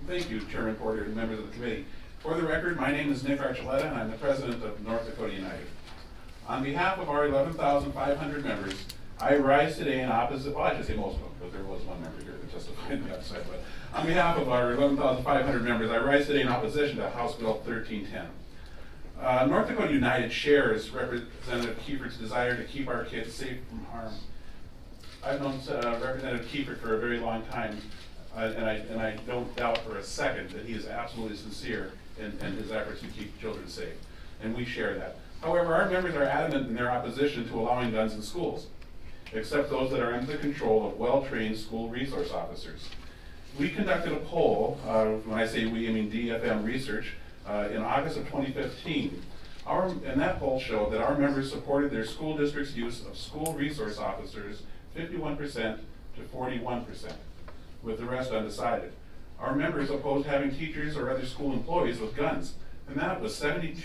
Thank you, Chairman Porter and members of the committee. For the record, my name is Nick Archuleta, and I'm the president of North Dakota United. On behalf of our 11,500 members, I rise today in opposition, well, I should say most of them, because there was one member here that testified on the other side, but on behalf of our 11,500 members, I rise today in opposition to House Bill 1310. North Dakota United shares Representative Kiefert's desire to keep our kids safe from harm. I've known Representative Kiefert for a very long time, and I don't doubt for a second that he is absolutely sincere in his efforts to keep children safe, and we share that. However, our members are adamant in their opposition to allowing guns in schools, except those that are under the control of well-trained school resource officers. We conducted a poll, when I say we, I mean DFM research, in August of 2015. And that poll showed that our members supported their school district's use of school resource officers 51% to 41%, with the rest undecided. Our members opposed having teachers or other school employees with guns, and that was 72%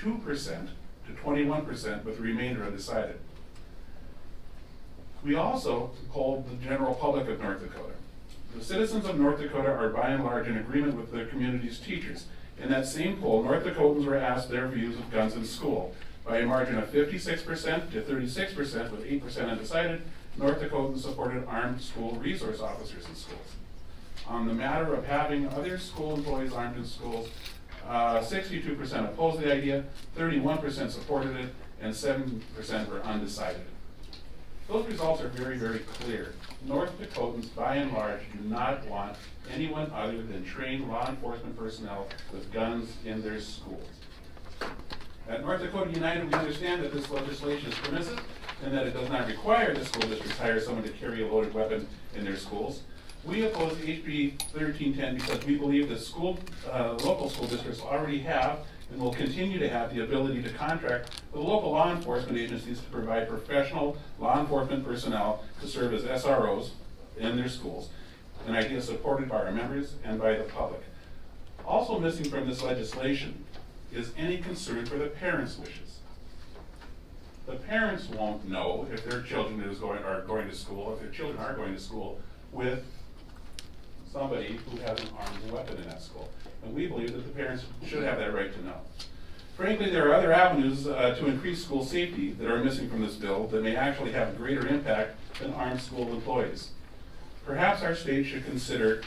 to 21%, with the remainder undecided. We also polled the general public of North Dakota. The citizens of North Dakota are by and large in agreement with their community's teachers. In that same poll, North Dakotans were asked their views of guns in school. By a margin of 56% to 36%, with 8% undecided, North Dakotans supported armed school resource officers in schools. On the matter of having other school employees armed in schools, 62% opposed the idea, 31% supported it, and 7% were undecided. Those results are very, very clear. North Dakotans, by and large, do not want anyone other than trained law enforcement personnel with guns in their schools. At North Dakota United, we understand that this legislation is permissive and that it does not require the school districts hire someone to carry a loaded weapon in their schools. We oppose HB 1310 because we believe that local school districts already have and will continue to have the ability to contract with local law enforcement agencies to provide professional law enforcement personnel to serve as SROs in their schools, an idea supported by our members and by the public. Also missing from this legislation is any concern for the parents' wishes. The parents won't know if their children are going to school, if their children are going to school with somebody who has an armed weapon in that school. And we believe that the parents should have that right to know. Frankly, there are other avenues to increase school safety that are missing from this bill that may actually have a greater impact than armed school employees. Perhaps our state should consider,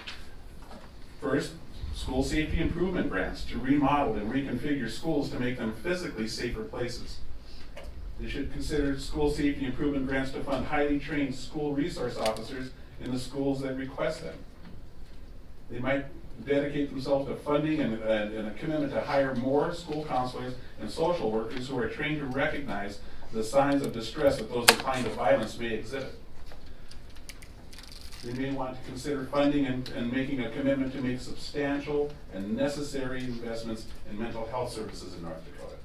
first, school safety improvement grants to remodel and reconfigure schools to make them physically safer places. They should consider school safety improvement grants to fund highly trained school resource officers in the schools that request them. They might dedicate themselves to funding and a commitment to hire more school counselors and social workers who are trained to recognize the signs of distress that those inclined to violence may exhibit. They may want to consider funding and making a commitment to make substantial and necessary investments in mental health services in North Dakota.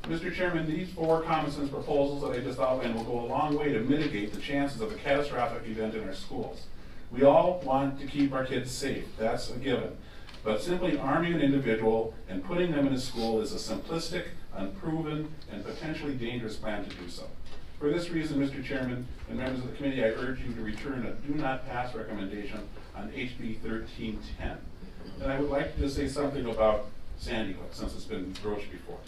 Mr. Chairman, these four common sense proposals that I just outlined will go a long way to mitigate the chances of a catastrophic event in our schools. We all want to keep our kids safe, that's a given. But simply arming an individual and putting them in a school is a simplistic, unproven, and potentially dangerous plan to do so. For this reason, Mr. Chairman and members of the committee, I urge you to return a do not pass recommendation on HB 1310. And I would like to just say something about Sandy Hook, since it's been broached before.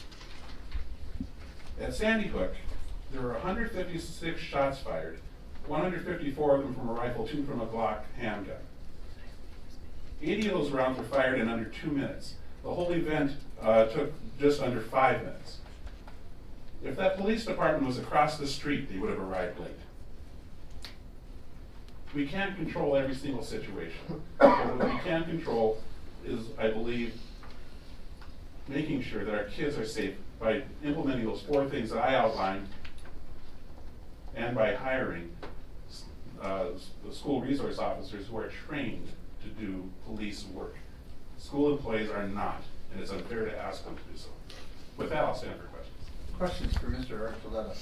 At Sandy Hook, there were 156 shots fired, 154 of them from a rifle, 2 from a Glock handgun. 80 of those rounds were fired in under 2 minutes. The whole event took just under 5 minutes. If that police department was across the street, they would have arrived late. We can't control every single situation. But what we can control is, I believe, making sure that our kids are safe by implementing those 4 things that I outlined and by hiring the school resource officers who are trained to do police work. School employees are not, and it's unfair to ask them to do so. With that, I'll stand for questions. Questions for Mr. Archuleta?